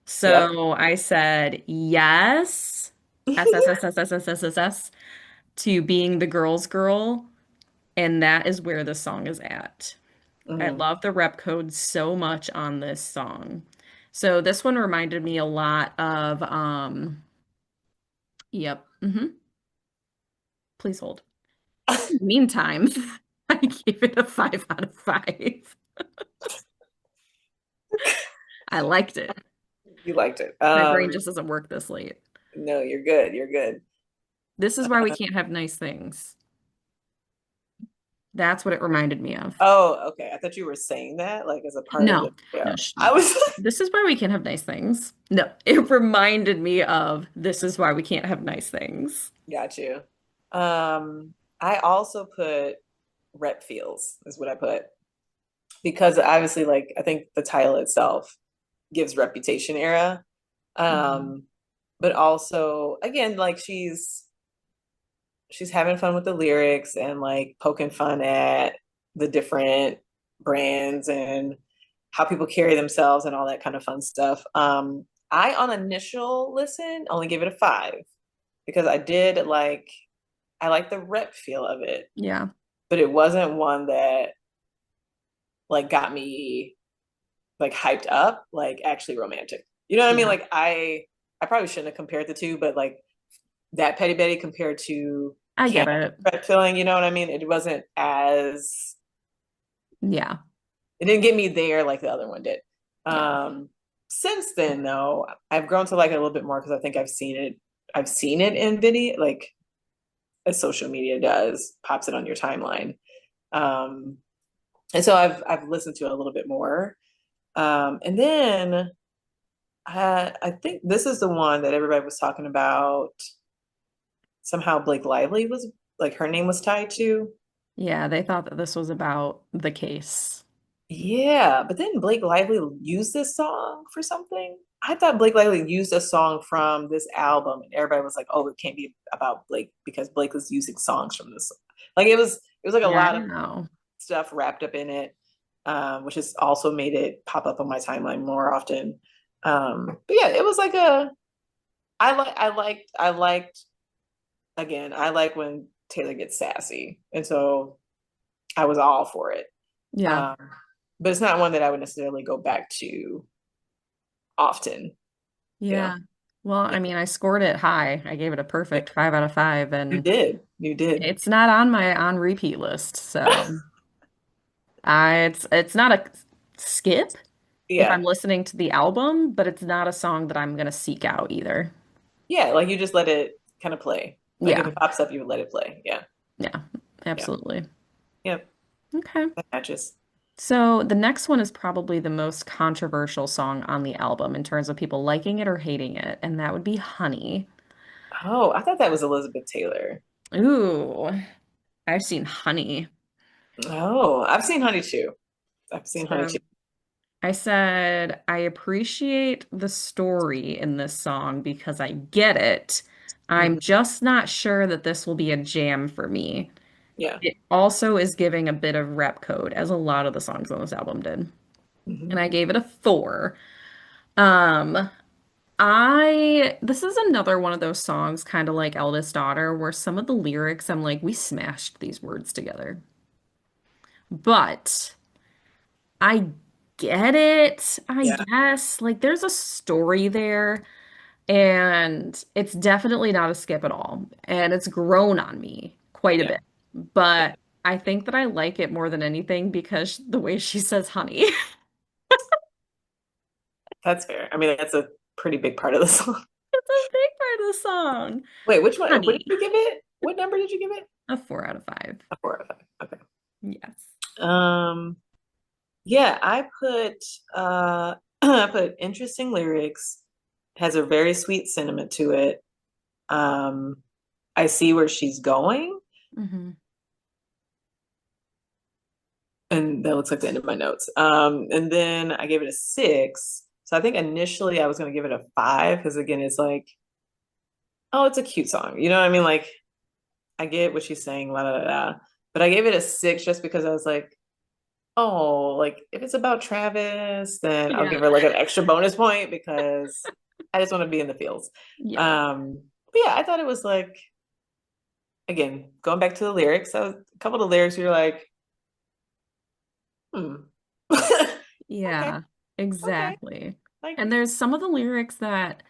So I said yes, S to being the girl's girl, and that is where the song is at. I Mhm. love the rep code so much on this song. So this one reminded me a lot of yep. Please hold. Meantime, I gave it a 5 out of 5. I liked it. You liked it. My brain just doesn't work this late. No, you're good. You're good. This is why we can't have nice things. That's what it reminded me of. Oh, okay. I thought you were saying that like as a part of the No, show. no, I was this is why we can't have nice things. No, it reminded me of this is why we can't have nice things. got you. I also put rep feels is what I put because obviously like I think the title itself gives reputation era. Mhm. Um, but also again, like she's having fun with the lyrics and like poking fun at the different brands and how people carry themselves and all that kind of fun stuff. I on initial listen only gave it a 5 because I like the rep feel of it, Yeah, but it wasn't one that like got me like hyped up, like actually romantic. You know what I mean? yeah, Like I probably shouldn't have compared the two, but like that Petty Betty compared to I get Camp it. Rep feeling, you know what I mean? It wasn't as Yeah, it didn't get me there like the other one did. yeah, Um since then though, I've grown to like it a little bit more because I think I've seen it in video like as social media does, pops it on your timeline. Um and so I've listened to it a little bit more. And then I think this is the one that everybody was talking about. Somehow Blake Lively was like her name was tied to. yeah. They thought that this was about the case. Yeah, but then Blake Lively used this song for something. I thought Blake Lively used a song from this album, and everybody was like, "Oh, it can't be about Blake because Blake was using songs from this." Like it was like a Yeah, I lot don't of know. stuff wrapped up in it, which has also made it pop up on my timeline more often. But yeah, it was like a I liked again, I like when Taylor gets sassy, and so I was all for it. Yeah. Um, but it's not one that I would necessarily go back to often. You know, Yeah. Well, yeah, I mean, I scored it high. I gave it a yeah. perfect 5 out of 5, You and did, you did. it's not on my on repeat list. So it's not a skip if I'm Yeah, listening to the album, but it's not a song that I'm gonna seek out either. yeah. Like you just let it kind of play. Like if Yeah. it pops up, you would let it play. Yeah, Yeah. yeah, Absolutely. yeah. Okay. That matches. So the next one is probably the most controversial song on the album in terms of people liking it or hating it, and that would be Honey. Oh, I thought that was Elizabeth Taylor. Ooh, I've seen Honey. Oh, I've seen Honey too. I've seen Honey too. So I said, I appreciate the story in this song because I get it. I'm Mhm. just not sure that this will be a jam for me. Yeah. It also is giving a bit of rap code, as a lot of the songs on this album did. And Mhm. I gave it a 4. Um, I this is another one of those songs, kind of like Eldest Daughter, where some of the lyrics I'm like, we smashed these words together. But I get it, I Yeah. guess. Like there's a story there, and it's definitely not a skip at all. And it's grown on me quite a Yeah. bit. Yeah. But I think that I like it more than anything because the way she says honey. That's fair. I mean, that's a pretty big part of the song. It's a big part of the song. Wait, which one? What did Honey. you give it? What number did you give it? A 4 out of 5. A 4 out of 5. Okay. Yes. Um, yeah, I put I put interesting lyrics, has a very sweet sentiment to it. Um, I see where she's going, Hmm. and that looks like the end of my notes. And then I gave it a 6. So I think initially I was gonna give it a 5 because again, it's like, oh, it's a cute song. You know what I mean? Like I get what she's saying, la da da da. But I gave it a 6 just because I was like, oh, like if it's about Travis, then I'll Yeah. give her like an extra bonus point because I just want to be in the fields. Yeah. But yeah, I thought it was like, again, going back to the lyrics, a couple of the lyrics you're like, hmm. Okay, Yeah. okay. Exactly. Like, And there's some of the lyrics that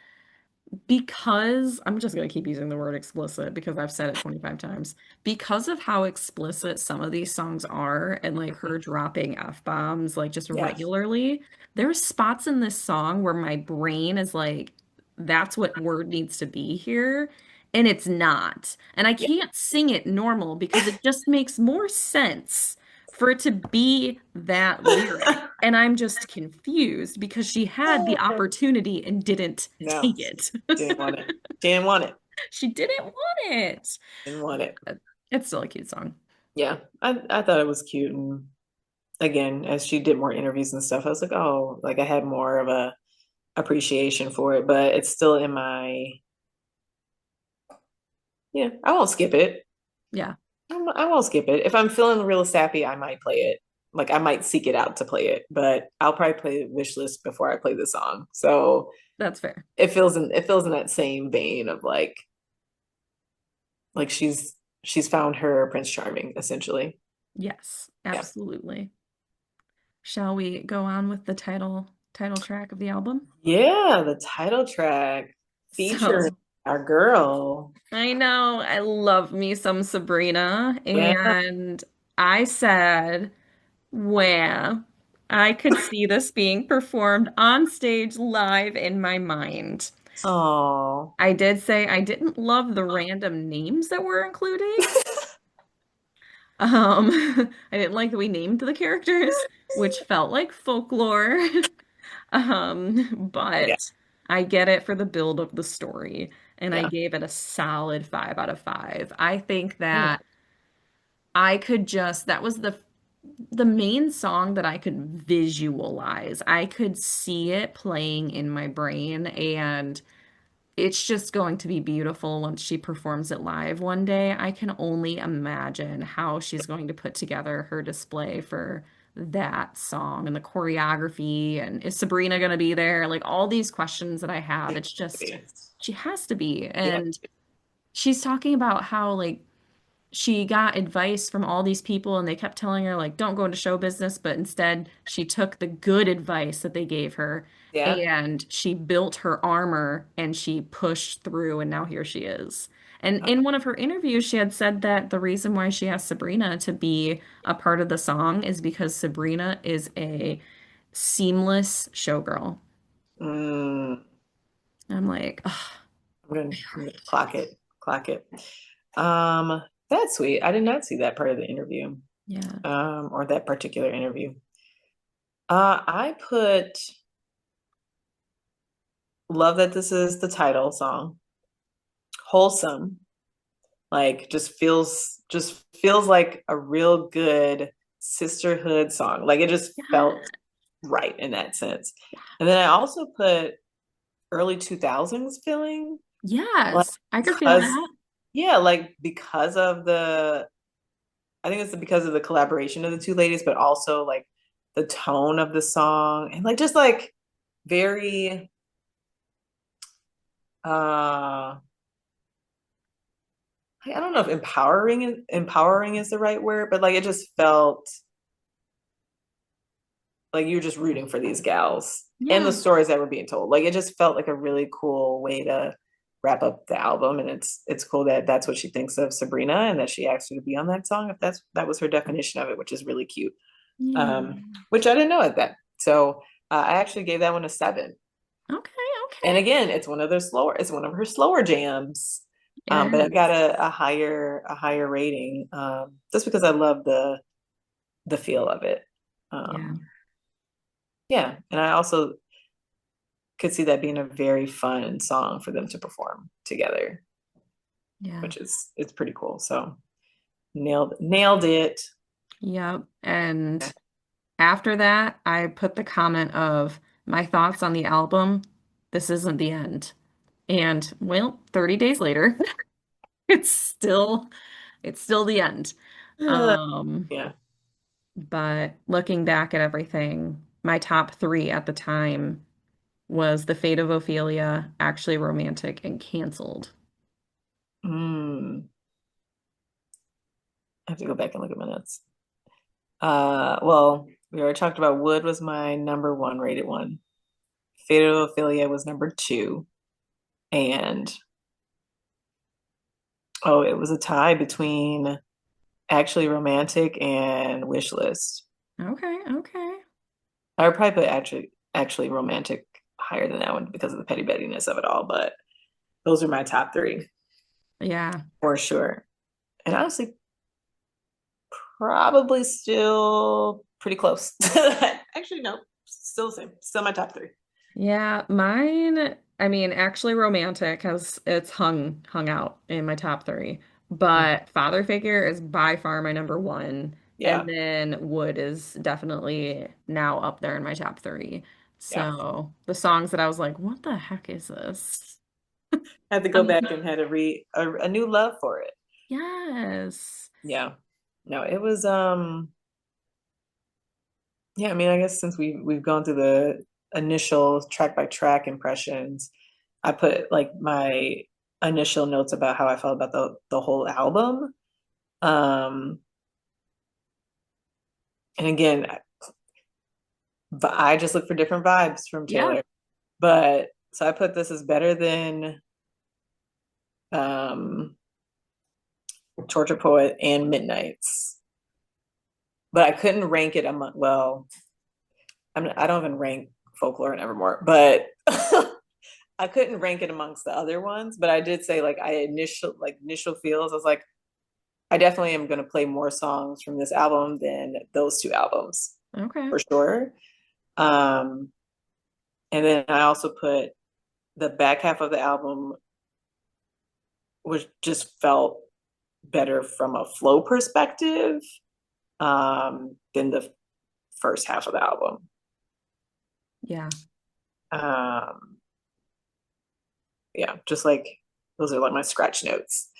because I'm just going to keep using the word explicit because I've said it 25 times. Because of how explicit some of these songs are and like her dropping F-bombs like just yeah, regularly, there's spots in this song where my brain is like, that's what word needs to be here. And it's not. And I yeah. can't sing it normal because it just makes more sense for it to be that lyric. And I'm just confused because she had the opportunity and didn't No, take it. didn't want it. Didn't want it. She didn't want it. Didn't want it. But it's still a cute song. Yeah, I thought it was cute. And again, as she did more interviews and stuff, I was like, oh, like I had more of a appreciation for it, but it's still in my, yeah, I won't skip it. Yeah, I won't skip it. If I'm feeling real sappy, I might play it. Like I might seek it out to play it, but I'll probably play the wish list before I play the song. So that's fair. it feels in that same vein of like she's found her Prince Charming essentially. Yes, Yeah. absolutely. Shall we go on with the title track of the album? Yeah, the title track featuring So, our girl. I know I love me some Sabrina, Yeah. and I said, where I could see this being performed on stage live in my mind. Oh. I did say I didn't love the random names that were included. I didn't like that we named the characters, which felt like folklore. Yeah. But I get it for the build of the story, and I Yeah. gave it a solid 5 out of 5. I think Yeah. that I could just, that was the main song that I could visualize. I could see it playing in my brain, and it's just going to be beautiful once she performs it live one day. I can only imagine how she's going to put together her display for that song and the choreography. And is Sabrina going to be there? Like all these questions that I have, it's just, she has to be. Yeah. And she's talking about how like she got advice from all these people and they kept telling her like don't go into show business, but instead she took the good advice that they gave her Yeah. and she built her armor and she pushed through and now here she is. And in one of her interviews, she had said that the reason why she asked Sabrina to be a part of the song is because Sabrina is a seamless showgirl. Mm, I'm like, oh, I'm gonna clock it. Clock it. That's sweet. I did not see that part of the interview. yeah. Or that particular interview. I put love that this is the title song. Wholesome. Like just feels like a real good sisterhood song. Like it just Yeah. felt right in that sense. And then I also put early 2000s feeling like Yes, I could feel because that. yeah, like because of the I think it's because of the collaboration of the two ladies, but also like the tone of the song and like just like very uh I don't know if empowering is the right word, but like it just felt like you were just rooting for these gals and the Yeah. stories that were being told. Like it just felt like a really cool way to wrap up the album, and it's cool that that's what she thinks of Sabrina and that she asked her to be on that song. If that was her definition of it, which is really cute. Yeah. Which I didn't know at that. So I actually gave that one a 7. Okay, And okay. again, it's one of her slower jams. But I got Yes. a higher rating just because I love the feel of it. Yeah. Yeah, and I also could see that being a very fun song for them to perform together, Yeah. which is it's pretty cool. So nailed it. Yep. Yeah. And after that, I put the comment of my thoughts on the album. This isn't the end. And well, 30 days later, it's still it's still the end. Um, Yeah. but looking back at everything, my top three at the time was The Fate of Ophelia, Actually Romantic, and Canceled. Mm, I have to go back and look at my notes. Well, we already talked about Wood was my number one rated one. Fatal Ophelia was number two. And oh, it was a tie between Actually Romantic and Wish List. Okay, okay. I would probably put actually Romantic higher than that one because of the petty bettiness of it all, but those are my top three Yeah. for sure. And honestly, probably still pretty close. Actually, no, still the same. Still my top three. Yeah, mine, I mean, actually romantic has it's hung out in my top three. Mhm. But Father Figure is by far my number one. And Yeah, then Wood is definitely now up there in my top three. yeah. So the songs that I was like, what the heck is this? Had to go Um, back and had to read a new love for it. yes. Yeah. No, it was yeah, I mean, I guess since we've gone through the initial track by track impressions, I put like my initial notes about how I felt about the whole album. Um, and again, but I just look for different vibes from Yeah. Taylor. But so I put this as better than um Torture Poet and Midnights. But I couldn't rank it among well, I don't even rank Folklore and Evermore, but I couldn't rank it amongst the other ones, but I did say like initial feels. I was like, I definitely am gonna play more songs from this album than those two albums Okay. for sure. Um, and then I also put the back half of the album, which just felt better from a flow perspective, than the first half of the album. Yeah. Um, yeah, just like those are like my scratch notes.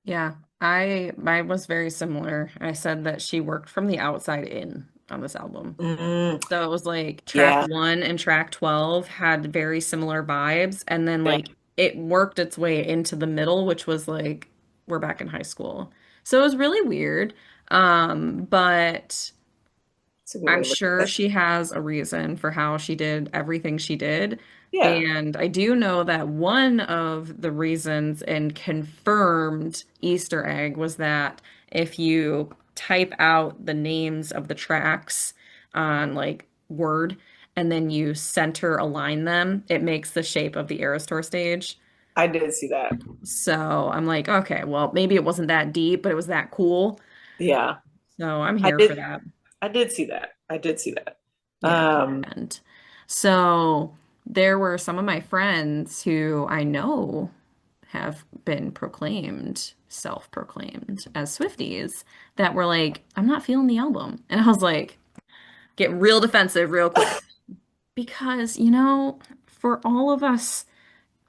Yeah. Mine was very similar. I said that she worked from the outside in on this album. Mm, So it was like track yeah, one and track 12 had very similar vibes. And then yeah, like it worked its way into the middle, which was like we're back in high school. So it was really weird. But It's a good way I'm to look sure at it. she has a reason for how she did everything she did. Yeah, And I do know that one of the reasons and confirmed Easter egg was that if you type out the names of the tracks on like Word and then you center align them, it makes the shape of the Eras Tour stage. I did see that. So I'm like, okay, well, maybe it wasn't that deep, but it was that cool. Yeah, So I'm I here for did. that. I did see that. I did see that. Yeah. Um, And so there were some of my friends who I know have been proclaimed, self-proclaimed as Swifties that were like, I'm not feeling the album. And I was like, get real defensive real quick. Because, for all of us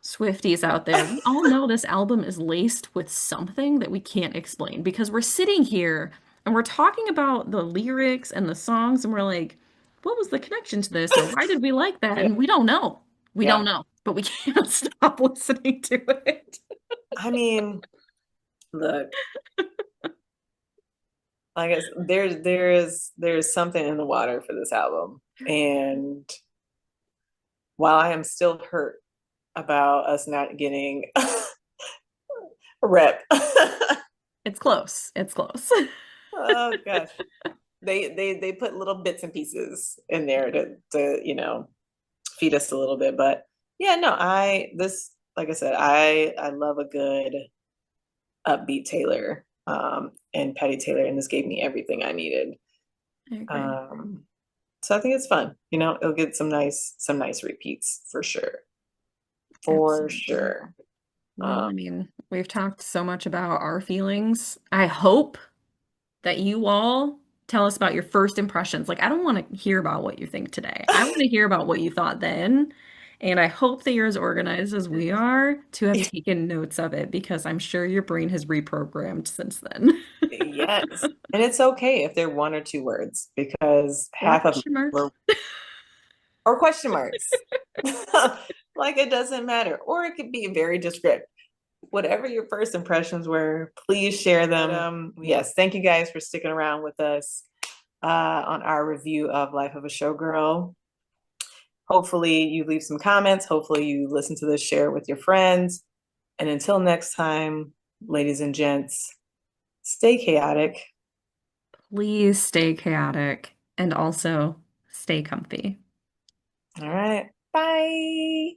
Swifties out there, we all know this album is laced with something that we can't explain because we're sitting here and we're talking about the lyrics and the songs, and we're like, what was the connection to this? Or why did we like that? yeah, And we don't know. We yeah. don't know, but we can't stop listening to it. I mean, look, I guess there's something in the water for this album, and while I am still hurt about us not getting a rep, It's close. It's close. oh gosh, they put little bits and pieces in there to feed us a little bit, but yeah, no, like I said, I love a good upbeat Taylor, and Patty Taylor, and this gave me everything I needed. I agree. Um, so I think it's fun. It'll get some nice repeats for sure. For Absolutely. sure. Well, Um, I mean, we've talked so much about our feelings. I hope that you all tell us about your first impressions. Like, I don't want to hear about what you think today. I want to hear about what you thought then. And I hope that you're as organized as we are to have taken notes of it because I'm sure your brain has reprogrammed since then. yes. And it's okay if they're one or two words because Or half of them question marks. were or question marks. Like it doesn't matter. Or it could be very descriptive. Whatever your first impressions were, please share them. Yes, thank you guys for sticking around with us on our review of Life of a Showgirl. Hopefully, you leave some comments. Hopefully, you listen to this, share it with your friends. And until next time, ladies and gents, stay chaotic. Please stay chaotic and also stay comfy. All right. Bye.